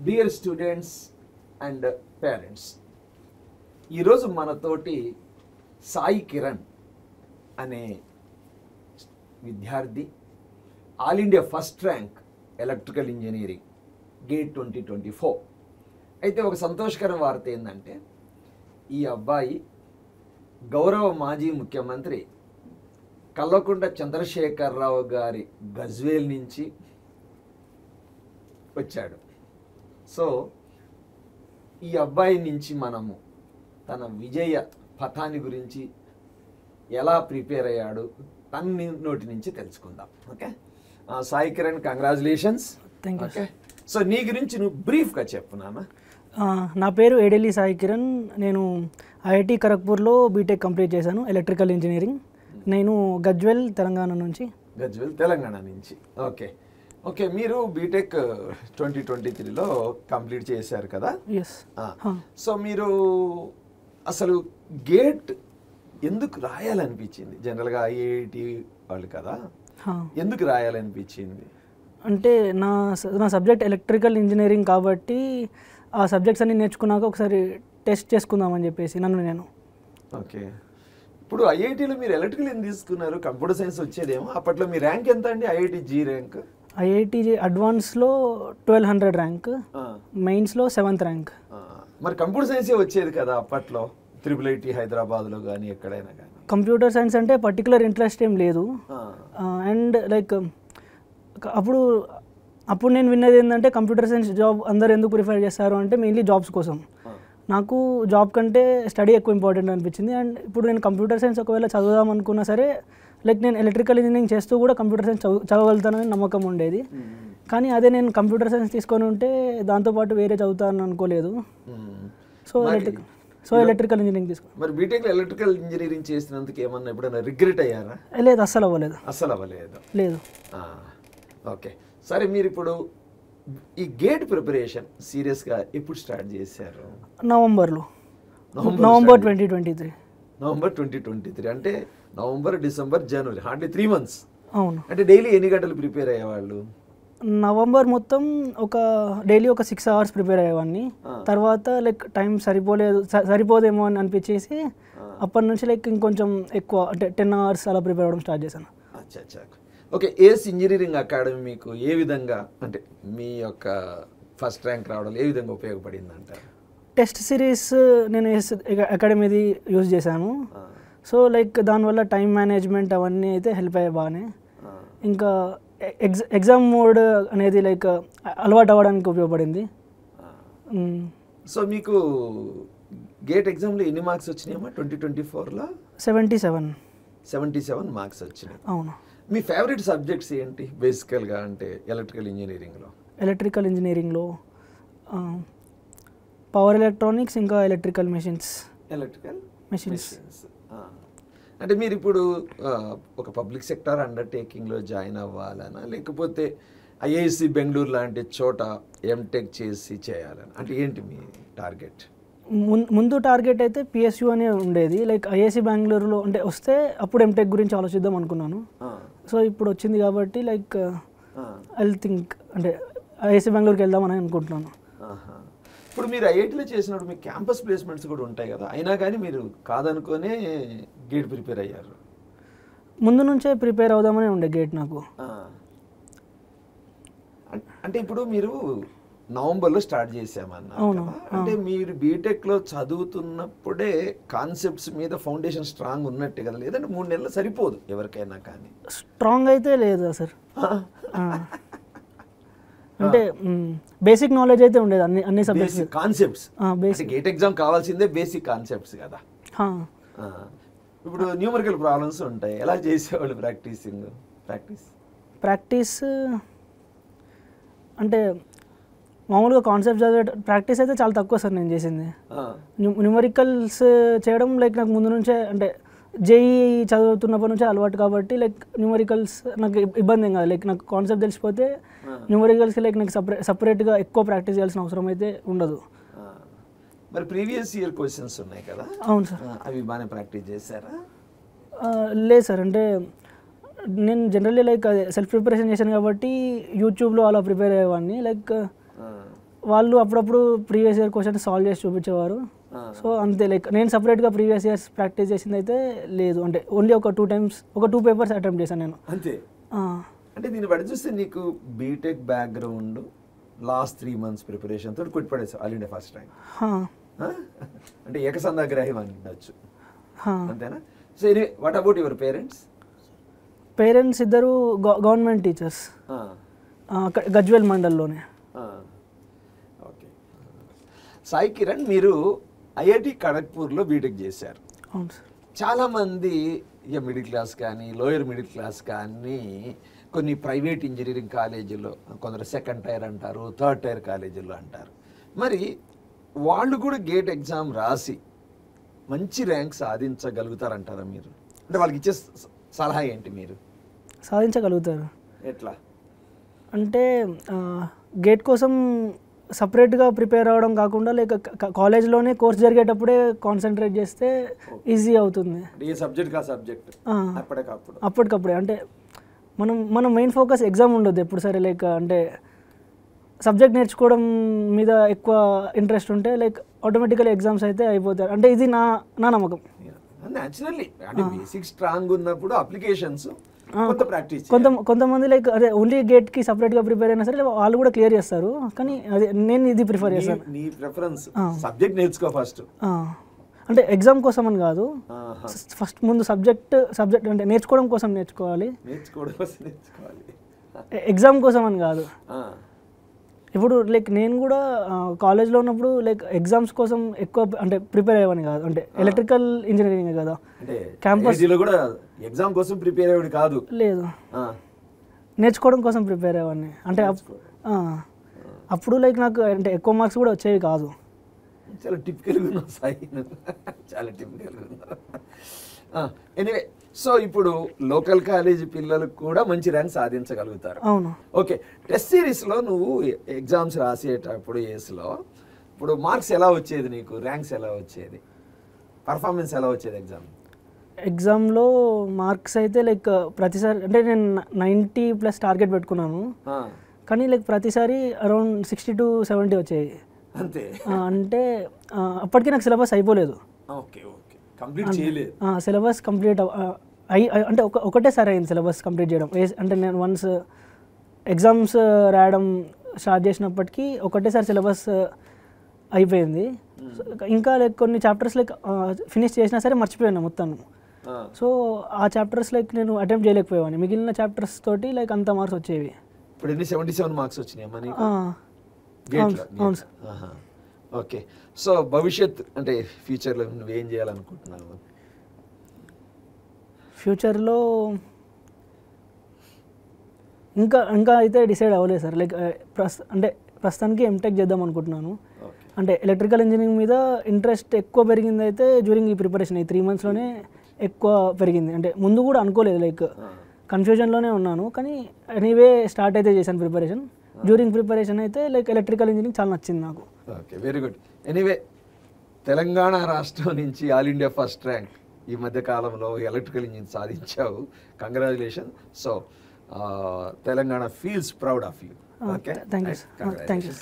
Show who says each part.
Speaker 1: Dear students and parents, ఈరోజు మనతోటి సాయి కిరణ్ అనే విద్యార్థి all India first rank electrical engineering gate 2024. అయితే ఒక సంతోషకరమైన వార్త ఏంటంటే ఈ అబ్బాయి గౌరవ మాజీ ముఖ్యమంత్రి కల్వకుంట్ల చంద్రశేఖరరావు గారి గజ్వేల్ నుంచి వచ్చాడు. సో ఈ అబ్బాయి నుంచి మనము తన విజయ పథాన్ని గురించి ఎలా ప్రిపేర్ అయ్యాడు తన నోటి నుంచి తెలుసుకుందాం. Okay Sai Kiran, congratulations. Okay, so నీ గురించి నువ్వు బ్రీఫ్గా చెప్పు నాన్న.
Speaker 2: నా పేరు ఏడెల్లి సాయి కిరణ్. నేను ఐఐటి ఖరగ్పూర్లో బీటెక్ కంప్లీట్ చేశాను, ఎలక్ట్రికల్ ఇంజనీరింగ్. నేను గజ్వేల్ తెలంగాణ నుంచి.
Speaker 1: గజ్వేల్ తెలంగాణ నుంచి. ఓకే ఓకే, మీరు బీటెక్ 2023లో కంప్లీట్ చేశారు కదా?
Speaker 2: ఎస్.
Speaker 1: సో మీరు అసలు గేట్ ఎందుకు రాయాలనిపించింది? జనరల్గా ఐఐటి వాళ్ళు కదా, ఎందుకు రాయాలనిపించింది?
Speaker 2: అంటే నా సబ్జెక్ట్ ఎలక్ట్రికల్ ఇంజనీరింగ్ కాబట్టి ఆ సబ్జెక్ట్స్ అన్ని నేర్చుకున్నాక ఒకసారి టెస్ట్ చేసుకుందామని చెప్పేసి నన్ను నేను.
Speaker 1: ఓకే, ఇప్పుడు ఐఐటీలో మీరు ఎలక్ట్రికల్ ఎందుకు తీసుకున్నారు? కంప్యూటర్ సైన్స్ వచ్చేదేమో. అప్పట్లో మీ ర్యాంక్ ఎంత అండి? IIT JEE rank?
Speaker 2: ఐఐటి అడ్వాన్స్లో 1200 ర్యాంక్, మెయిన్స్లో 7th ర్యాంక్.
Speaker 1: మరి కంప్యూటర్ సైన్సే వచ్చేది కదా అప్పట్లో, IIIT హైదరాబాద్లో కానీ ఎక్కడైనా కానీ.
Speaker 2: కంప్యూటర్ సైన్స్ అంటే పర్టికులర్ ఇంట్రెస్ట్ ఏం లేదు. అండ్ లైక్ అప్పుడు నేను విన్నది ఏంటంటే కంప్యూటర్ సైన్స్ జాబ్ అందరు ఎందుకు ప్రిఫర్ చేస్తారు అంటే మెయిన్లీ జాబ్స్ కోసం. నాకు జాబ్ కంటే స్టడీ ఎక్కువ ఇంపార్టెంట్ అనిపించింది. అండ్ ఇప్పుడు నేను కంప్యూటర్ సైన్స్ ఒకవేళ చదువుదాం అనుకున్నా సరే లైక్ నేను ఎలక్ట్రికల్ ఇంజనీరింగ్ చేస్తూ కూడా కంప్యూటర్ సైన్స్ చదవగలుగుతానని నమ్మకం ఉండేది. కానీ అదే నేను కంప్యూటర్ సైన్స్ తీసుకొని ఉంటే దాంతోపాటు వేరే చదువుతాను అనుకోలేదు. సో ఎలక్ట్రికల్ ఇంజనీరింగ్ తీసుకో.
Speaker 1: మరి బీటెక్లో ఎలక్ట్రికల్ ఇంజనీరింగ్ చేసినందుకు ఏమన్నా ఎప్పుడైనా రిగ్రెట్ అయ్యారా?
Speaker 2: లేదు, అస్సలు అవ్వలేదు.
Speaker 1: అస్సలు అవ్వలేదు?
Speaker 2: లేదు.
Speaker 1: ఓకే, సరే మీరు ఇప్పుడు ఈ గేట్ ప్రిపరేషన్ సీరియస్గా ఎప్పుడు స్టార్ట్ చేశారు?
Speaker 2: నవంబర్ 2023.
Speaker 1: నవంబర్ 2023 అంటే నవంబర్, డిసెంబర్, జనవరి, హార్డ్లీ 3 months.
Speaker 2: అవును.
Speaker 1: అంటే డైలీ ఎన్ని గంటలు ప్రిపేర్ అయ్యేవాళ్ళు?
Speaker 2: నవంబర్ మొత్తం డైలీ ఒక 6 hours ప్రిపేర్ అయ్యేవాడిని. తర్వాత లైక్ టైం సరిపోదేమో అని అనిపించేసి అప్పటి నుంచి లైక్ ఇంకొంచెం ఎక్కువ అంటే 10 hours అలా ప్రిపేర్ అవ్వడం స్టార్ట్ చేశాను.
Speaker 1: అచ్చా. ఓకే, ఏస్ ఇంజనీరింగ్ అకాడమీ మీకు ఏ విధంగా అంటే మీ యొక్క ఫస్ట్ ర్యాంక్ రావడం ఏ విధంగా ఉపయోగపడింది అంటారు?
Speaker 2: టెస్ట్ సిరీస్ నేను ఏస్ అకాడమీది యూజ్ చేశాను. సో లైక్ దానివల్ల టైం మేనేజ్మెంట్ అవన్నీ అయితే హెల్ప్ అయ్యాయి బాగానే. ఇంకా ఎగ్జామ్ మోడ్ అనేది లైక్ అలవాటు అవ్వడానికి ఉపయోగపడింది.
Speaker 1: సో మీకు గేట్ ఎగ్జామ్లో ఎన్ని మార్క్స్ వచ్చినాయమ్మా 2024లో?
Speaker 2: 77
Speaker 1: మార్క్స్ వచ్చినాయి.
Speaker 2: అవును.
Speaker 1: మీ ఫేవరెట్ సబ్జెక్ట్స్ ఏంటి బేసికల్గా అంటే ఎలక్ట్రికల్ ఇంజనీరింగ్లో?
Speaker 2: ఎలక్ట్రికల్ ఇంజనీరింగ్లో పవర్ ఎలక్ట్రానిక్స్, ఇంకా ఎలక్ట్రికల్ మెషిన్స్.
Speaker 1: అంటే మీరు ఇప్పుడు ఒక పబ్లిక్ సెక్టార్ అండర్టేకింగ్లో జాయిన్ అవ్వాలనా, లేకపోతే ఐఐసి బెంగళూరు లాంటి చోట ఎంటెక్ చేయాలని, అంటే ఏంటి మీ టార్గెట్?
Speaker 2: ముందు టార్గెట్ అయితే పిఎస్యు అనే ఉండేది. లైక్ ఐఐసి బెంగళూరులో అంటే వస్తే అప్పుడు ఎంటెక్ గురించి ఆలోచిద్దాం అనుకున్నాను. సో ఇప్పుడు వచ్చింది కాబట్టి లైక్ ఐ థింక్ అంటే ఐఐసి బెంగళూరుకి వెళ్దామని అనుకుంటున్నాను.
Speaker 1: ఇప్పుడు మీరు ఐఐటీలో చేసినప్పుడు మీకు క్యాంపస్ ప్లేస్మెంట్స్ కూడా ఉంటాయి కదా, అయినా కానీ మీరు కాదనుకునే గేట్ ప్రిపేర్ అయ్యారు?
Speaker 2: ముందు నుంచే ప్రిపేర్ అవుదామని ఉండే గేట్ నాకు.
Speaker 1: అంటే ఇప్పుడు మీరు నవంబర్లో స్టార్ట్ చేసామన్నారు కదా, అంటే మీరు బీటెక్లో చదువుతున్నప్పుడే కాన్సెప్ట్స్ మీద ఫౌండేషన్ స్ట్రాంగ్ ఉన్నట్టే కదా, లేదంటే 3 నెలలు సరిపోదు ఎవరికైనా కానీ?
Speaker 2: స్ట్రాంగ్ అయితే లేదు సార్. అంటే బేసిక్ నాలెడ్జ్ అయితే ఉండేది అన్ని సబ్జెక్ట్స్
Speaker 1: కాన్సెప్ట్స్. గేట్ ఎగ్జామ్ కావాల్సిందే బేసిక్ కాన్సెప్ట్స్ కదా. ఇప్పుడు న్యూమరికల్ ప్రాబ్లమ్స్ ఉంటాయి, ఎలా చేసేవాళ్ళు
Speaker 2: ప్రాక్టీస్ అంటే మామూలుగా కాన్సెప్ట్ చదివే ప్రాక్టీస్ అయితే చాలా తక్కువ సార్ నేను చేసింది. న్యూమరికల్స్ చేయడం లైక్ నాకు ముందు నుంచే అంటే జేఈ చదువుతున్నప్పటి నుంచే అలవాటు కాబట్టి లైక్ న్యూమరికల్స్ నాకు ఇబ్బంది ఏం కాదు. లైక్ నాకు కాన్సెప్ట్ తెలిసిపోతే న్యూమరికల్స్కి లైక్ నాకు సపరేట్గా ఎక్కువ ప్రాక్టీస్ చేయాల్సిన అవసరం అయితే ఉండదు.
Speaker 1: మరి ప్రీవియస్ ఇయర్ క్వశ్చన్స్ ఉన్నాయి కదా?
Speaker 2: అవును సార్.
Speaker 1: అవి బాగానే ప్రాక్టీస్ చేశారా?
Speaker 2: లేదు సార్, అంటే నేను జనరల్లీ లైక్ సెల్ఫ్ ప్రిపరేషన్ చేశాను కాబట్టి యూట్యూబ్లో అలా ప్రిపేర్ అయ్యేవాడిని. లైక్ వాళ్ళు అప్పుడప్పుడు ప్రీవియస్ ఇయర్ క్వశ్చన్ సాల్వ్ చేసి చూపించేవారు. సో అంతే, లైక్ నేను సపరేట్గా ప్రీవియస్ ఇయర్స్ ప్రాక్టీస్ చేసింది అయితే లేదు. అంటే ఓన్లీ ఒక 2 times ఒక 2 papers అటెంప్ట్ చేశాను నేను
Speaker 1: అంతే. అంటే దీన్ని బట్టి చూస్తే నీకు BTech background last 3 months preparation తోటి కొట్టిపడేసావు ఆల్ ఇండియా ఫస్ట్ ర్యాంక్. అంటే ఏకసంధాగ్రాహి అనొచ్చు, అంతేనా? So any what about your parents?
Speaker 2: Parents ఇద్దరు గవర్నమెంట్ టీచర్స్ గజ్వేల్ మండల్లోనే.
Speaker 1: ఓకే. సాయి కిరణ్, మీరు ఐఐటి ఖడగ్పూర్లో బీటెక్ చేశారు.
Speaker 2: అవును సార్.
Speaker 1: చాలామంది ఇక మిడిల్ క్లాస్ కానీ లోయర్ మిడిల్ క్లాస్ కానీ కొన్ని ప్రైవేట్ ఇంజనీరింగ్ కాలేజీల్లో, కొందరు 2nd tier అంటారు, 3rd tier కాలేజీల్లో అంటారు. మరి వాళ్ళు కూడా గేట్ ఎగ్జామ్ రాసి మంచి ర్యాంక్ సాధించగలుగుతారంటారా మీరు? అంటే వాళ్ళకి ఇచ్చే సలహా ఏంటి మీరు?
Speaker 2: సాధించగలుగుతారు.
Speaker 1: ఎట్లా
Speaker 2: అంటే గేట్ కోసం సపరేట్గా ప్రిపేర్ అవ్వడం కాకుండా లైక్ కాలేజ్లోనే కోర్స్ జరిగేటప్పుడే కాన్సన్ట్రేట్ చేస్తే ఈజీ అవుతుంది.
Speaker 1: ఏ సబ్జెక్ట్ సబ్జెక్ట్
Speaker 2: అప్పటికప్పుడే. అంటే మనం మెయిన్ ఫోకస్ ఎగ్జామ్ ఉండదు ఎప్పుడు సరే. లైక్ అంటే సబ్జెక్ట్ నేర్చుకోవడం మీద ఎక్కువ ఇంట్రెస్ట్ ఉంటే లైక్ ఆటోమేటికల్ ఎగ్జామ్స్ అయితే అయిపోతారు. అంటే ఇది నా నమ్మకం.
Speaker 1: న్యాచురల్లీ అంటే బేసిక్ స్ట్రాంగ్ ఉన్నప్పుడు అప్లికేషన్స్
Speaker 2: కొంతమంది లైక్ అదే ఓన్లీ గేట్కి సపరేట్గా ప్రిపేర్ అయినా సరే వాళ్ళు కూడా క్లియర్ చేస్తారు. కానీ అదే నేను ఇది ప్రిఫర్ చేస్తాను.
Speaker 1: నీ ప్రిఫరెన్స్ సబ్జెక్ట్ నేర్చుకో ఫస్ట్.
Speaker 2: అంటే ఎగ్జామ్ కోసం అని కాదు, ఫస్ట్ ముందు సబ్జెక్ట్ అంటే నేర్చుకోవడం కోసం నేర్చుకోవాలి. ఎగ్జామ్ కోసం అని కాదు. ఇప్పుడు లైక్ నేను కూడా కాలేజ్లో ఉన్నప్పుడు లైక్ ఎగ్జామ్స్ కోసం ఎక్కువ అంటే ప్రిపేర్ అయ్యేవాని కాదు. అంటే ఎలక్ట్రికల్ ఇంజనీరింగ్ కదా,
Speaker 1: క్యాంపస్ కూడా ఎగ్జామ్ కోసం ప్రిపేర్ అయ్యేవాడు కాదు.
Speaker 2: లేదు, నేర్చుకోవడం కోసం ప్రిపేర్ అయ్యేవాడిని. అంటే అప్పుడు లైక్ నాకు అంటే ఎక్కువ మార్క్స్ కూడా వచ్చేవి కాదు.
Speaker 1: చాలా టిపికల్గా ఉన్నావు సాయి, చాలా టిపికల్గా ఉన్నావు. ఎనీవే, సో ఇప్పుడు లోకల్ కాలేజీ పిల్లలకు కూడా మంచి ర్యాంక్ సాధించగలుగుతారు.
Speaker 2: అవును.
Speaker 1: ఓకే, టెస్ట్ సిరీస్లో నువ్వు ఎగ్జామ్స్ రాసేటప్పుడు ఏస్లో ఇప్పుడు మార్క్స్ ఎలా వచ్చేది నీకు? ర్యాంక్స్ ఎలా వచ్చేది? పర్ఫార్మెన్స్ ఎలా వచ్చేది
Speaker 2: ఎగ్జామ్లో? మార్క్స్ అయితే లైక్ ప్రతిసారి అంటే నేను 90+ టార్గెట్ పెట్టుకున్నాను. కానీ లైక్ ప్రతిసారి అరౌండ్ 60 to 70 వచ్చాయి
Speaker 1: అంతే.
Speaker 2: అంటే అప్పటికి నాకు సిలబస్ అయిపోలేదు.
Speaker 1: ఓకే ఓకే, కంప్లీట్ చేయలేదు.
Speaker 2: సిలబస్ కంప్లీట్ అంటే ఒకటేసారి అయింది సిలబస్ కంప్లీట్ చేయడం. అంటే నేను వన్స్ ఎగ్జామ్స్ రాయడం స్టార్ట్ చేసినప్పటికీ ఒకటేసారి సిలబస్ అయిపోయింది. ఇంకా లైక్ కొన్ని చాప్టర్స్ లైక్ ఫినిష్ చేసినా సరే మర్చిపోయాను మొత్తం. సో ఆ చాప్టర్స్ లైక్ నేను అటెంప్ట్ చేయలేకపోయాను. మిగిలిన చాప్టర్స్ తోటి లైక్ అంత మార్క్స్ వచ్చేవి.
Speaker 1: ఇప్పుడు ఎన్ని 77 మార్క్స్ వచ్చినాయి?
Speaker 2: అవును సార్.
Speaker 1: ఓకే, సో భవిష్యత్ అంటే ఫ్యూచర్లో నువ్వేం చేయాలనుకుంటున్నావు?
Speaker 2: ఫ్యూచర్లో ఇంకా అయితే డిసైడ్ అవ్వలేదు సార్. లైక్ అంటే ప్రస్తుతానికి ఎంటెక్ చేద్దాం అనుకుంటున్నాను. అంటే ఎలక్ట్రికల్ ఇంజనీరింగ్ మీద ఇంట్రెస్ట్ ఎక్కువ పెరిగింది అయితే డ్యూరింగ్ ఈ ప్రిపరేషన్, ఈ 3 monthsలోనే ఎక్కువ పెరిగింది. అంటే ముందు కూడా అనుకోలేదు, లైక్ కన్ఫ్యూజన్లోనే ఉన్నాను. కానీ ఎనీవే స్టార్ట్ అయితే చేశాను ప్రిపరేషన్. డ్యూరింగ్ ప్రిపరేషన్ అయితే లైక్ ఎలక్ట్రికల్ ఇంజనీరింగ్ చాలా నచ్చింది నాకు.
Speaker 1: Okay, very good. Anyway, Telangana రాష్ట్రం నుంచి ఆల్ ఇండియా ఫస్ట్ ర్యాంక్ ఈ మధ్య కాలంలో ఎలక్ట్రికల్ ఇంజనీరింగ్ సాధించావు. Congratulation. So Telangana feels proud of you. Okay,
Speaker 2: thank you.